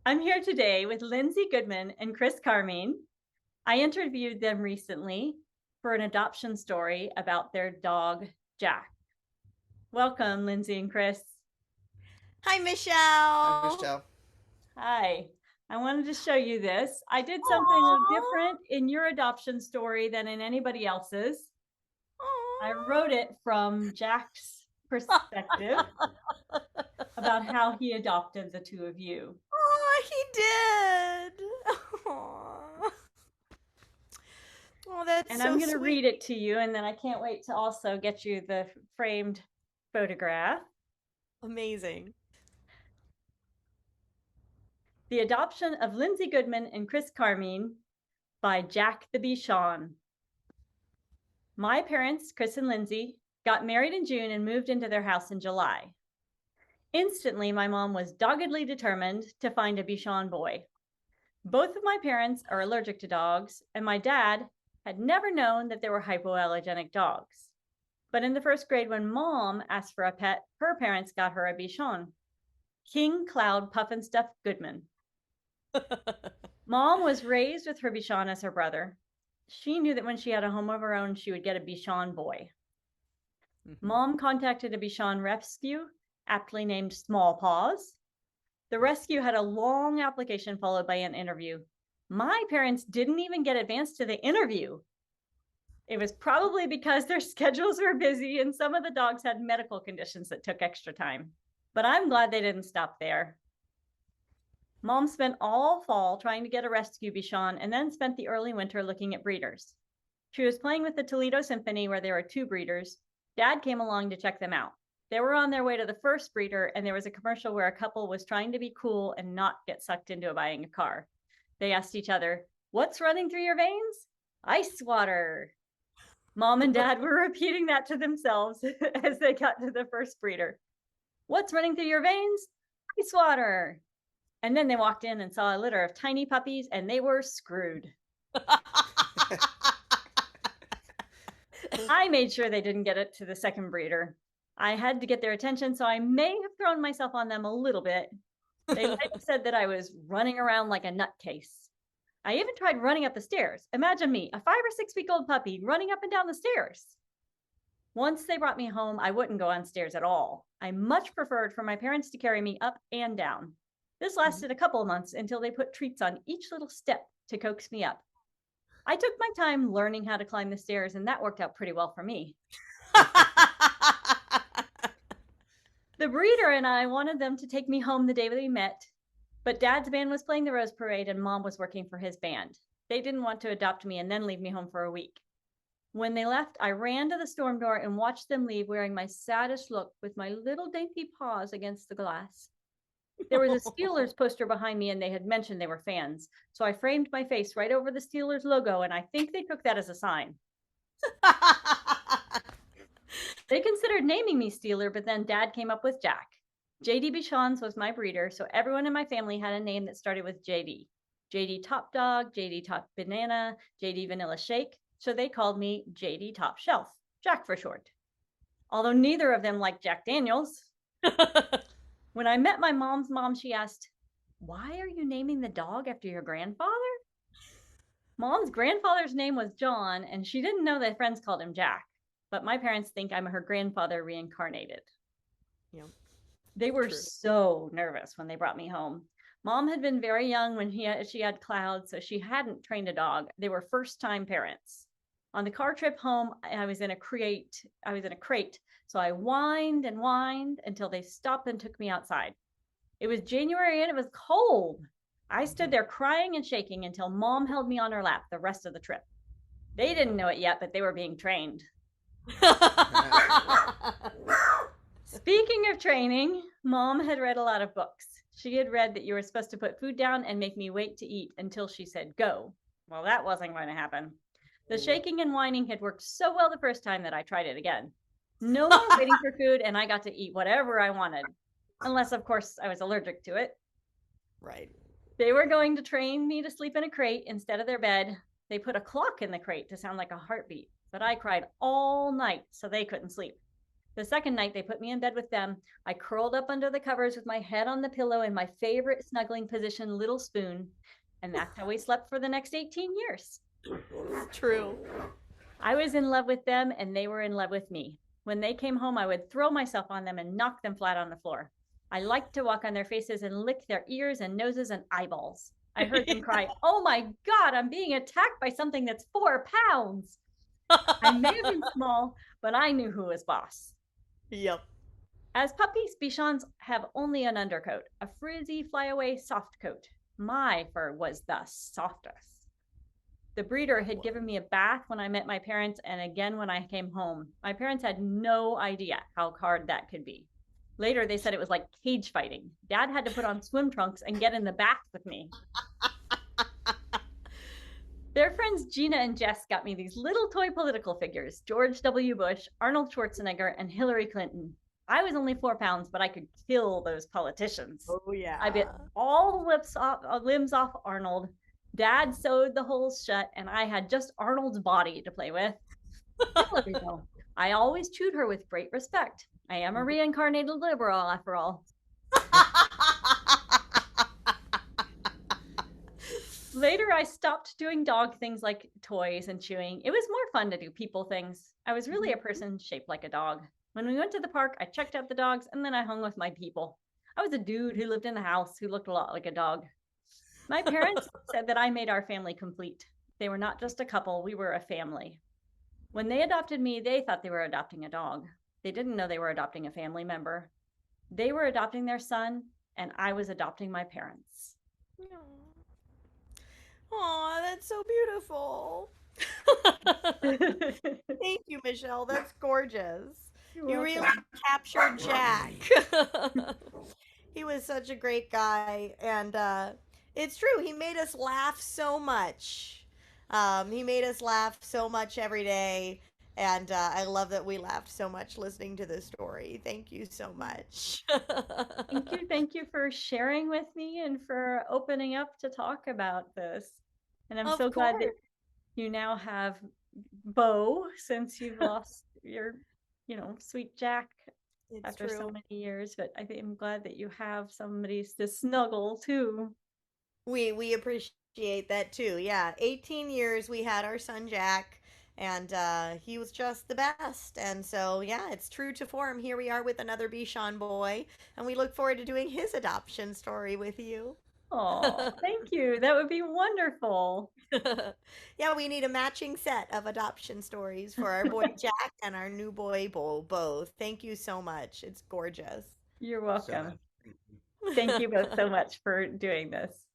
I'm here today with Lindsay Goodman and Chris Carmine. I interviewed them recently for an adoption story about their dog, Jack. Welcome, Lindsay and Chris. Hi, Hi, Michelle. Michelle. Hi. I wanted to show you this. I did something Aww. different in your adoption story than in anybody else's. I wrote Aww. it from Jack's perspective about how he adopted the two of you. Aw, he did. Aww. Oh, that's And I'm so going to sweet. read it to you, and then I can't wait to also get you the framed photograph. Amazing. The Adoption of Lindsay Goodman and Chris Carmine by Jack the Bichon. My parents, Chris and Lindsay, got married in June and moved into their house in July. Instantly, my mom was doggedly determined to find a Bichon boy. Both of my parents are allergic to dogs, and my dad had never known that there were hypoallergenic dogs. But in the first grade, when mom asked for a pet, her parents got her a Bichon, King Cloud Pufnstuf Goodman. Mom was raised with her Bichon as her brother. She knew that when she had a home of her own, she would get a Bichon boy. Mom contacted a Bichon rescue, aptly named Small Paws. The rescue had a long application followed by an interview. My parents didn't even get advanced to the interview. It was probably because their schedules were busy and some of the dogs had medical conditions that took extra time. But I'm glad they didn't stop there. Mom spent all fall trying to get a rescue Bichon and then spent the early winter looking at breeders. She was playing with the Toledo Symphony where there were two breeders. Dad came along to check them out. They were on their way to the first breeder, and there was a commercial where a couple was trying to be cool and not get sucked into buying a car. They asked each other, "What's running through your veins?" "Ice water." Mom and Dad were repeating that to themselves as they got to the first breeder. "What's running through your veins?" "Ice water." And then they walked in and saw a litter of tiny puppies, and they were screwed. I made sure they didn't get it to the second breeder. I had to get their attention, so I may have thrown myself on them a little bit. They later said that I was running around like a nutcase. I even tried running up the stairs. Imagine me, a 5 or 6 week old puppy, running up and down the stairs. Once they brought me home, I wouldn't go on stairs at all. I much preferred for my parents to carry me up and down. This lasted a couple of months until they put treats on each little step to coax me up. I took my time learning how to climb the stairs, and that worked out pretty well for me. The breeder and I wanted them to take me home the day we met, but Dad's band was playing the Rose Parade and Mom was working for his band. They didn't want to adopt me and then leave me home for a week. When they left, I ran to the storm door and watched them leave wearing my saddest look with my little dainty paws against the glass. There was a Steelers poster behind me and they had mentioned they were fans. So I framed my face right over the Steelers logo and I think they took that as a sign. They considered naming me Steeler, but then Dad came up with Jack. JD Bichons was my breeder, so everyone in my family had a name that started with JD. JD Top Dog, JD Top Banana, JD Vanilla Shake, so they called me JD Top Shelf, Jack for short. Although neither of them liked Jack Daniels. When I met my mom's mom, she asked, "Why are you naming the dog after your grandfather?" Mom's grandfather's name was John, and she didn't know that friends called him Jack, but my parents think I'm her grandfather reincarnated. Yep. They were True. so nervous when they brought me home. Mom had been very young when she had Cloud, so she hadn't trained a dog. They were first-time parents. On the car trip home, I was in a crate. So I whined and whined until they stopped and took me outside. It was January and it was cold. I stood there crying and shaking until Mom held me on her lap the rest of the trip. They didn't know it yet, but they were being trained. Speaking of training, Mom had read a lot of books. She had read that you were supposed to put food down and make me wait to eat until she said go. Well, that wasn't going to happen. The shaking and whining had worked so well the first time that I tried it again. No more waiting for food, and I got to eat whatever I wanted. Unless, of course, I was allergic to it. Right. They were going to train me to sleep in a crate instead of their bed. They put a clock in the crate to sound like a heartbeat, but I cried all night, so they couldn't sleep. The second night they put me in bed with them, I curled up under the covers with my head on the pillow in my favorite snuggling position, Little Spoon. And that's how we slept for the next 18 years. True. I was in love with them and they were in love with me. When they came home, I would throw myself on them and knock them flat on the floor. I liked to walk on their faces and lick their ears and noses and eyeballs. I heard them cry, "Oh my God, I'm being attacked by something that's 4 pounds." I may have been small, but I knew who was boss. Yep. As puppies, Bichons have only an undercoat, a frizzy flyaway soft coat. My fur was the softest. The breeder had given me a bath when I met my parents and again when I came home. My parents had no idea how hard that could be. Later, they said it was like cage fighting. Dad had to put on swim trunks and get in the bath with me. Their friends Gina and Jess got me these little toy political figures, George W. Bush, Arnold Schwarzenegger, and Hillary Clinton. I was only 4 pounds, but I could kill those politicians. Oh, yeah. I bit all the limbs off Arnold. Dad sewed the holes shut, and I had just Arnold's body to play with. Hillary, though, I always chewed her with great respect. I am a reincarnated liberal, after all. Later, I stopped doing dog things like toys and chewing. It was more fun to do people things. I was really a person shaped like a dog. When we went to the park, I checked out the dogs and then I hung with my people. I was a dude who lived in the house who looked a lot like a dog. My parents said that I made our family complete. They were not just a couple, we were a family. When they adopted me, they thought they were adopting a dog. They didn't know they were adopting a family member. They were adopting their son, and I was adopting my parents. Aw, that's so beautiful. Thank you, Michelle. That's gorgeous. You really captured Jack. He was such a great guy, and it's true. He made us laugh so much. He made us laugh so much every day, and I love that we laughed so much listening to this story. Thank you so much. Thank you for sharing with me and for opening up to talk about this. And I'm so glad that you now have Bo, since you've lost your, sweet Jack after so many years. But I'm glad that you have somebody to snuggle too. We appreciate that too. Yeah, 18 years we had our son Jack, and he was just the best. And so yeah, it's true to form. Here we are with another Bichon boy, and we look forward to doing his adoption story with you. Oh, thank you. That would be wonderful. Yeah, we need a matching set of adoption stories for our boy Jack and our new boy Bo both. Thank you so much. It's gorgeous. You're welcome. Thank you both so much for doing this.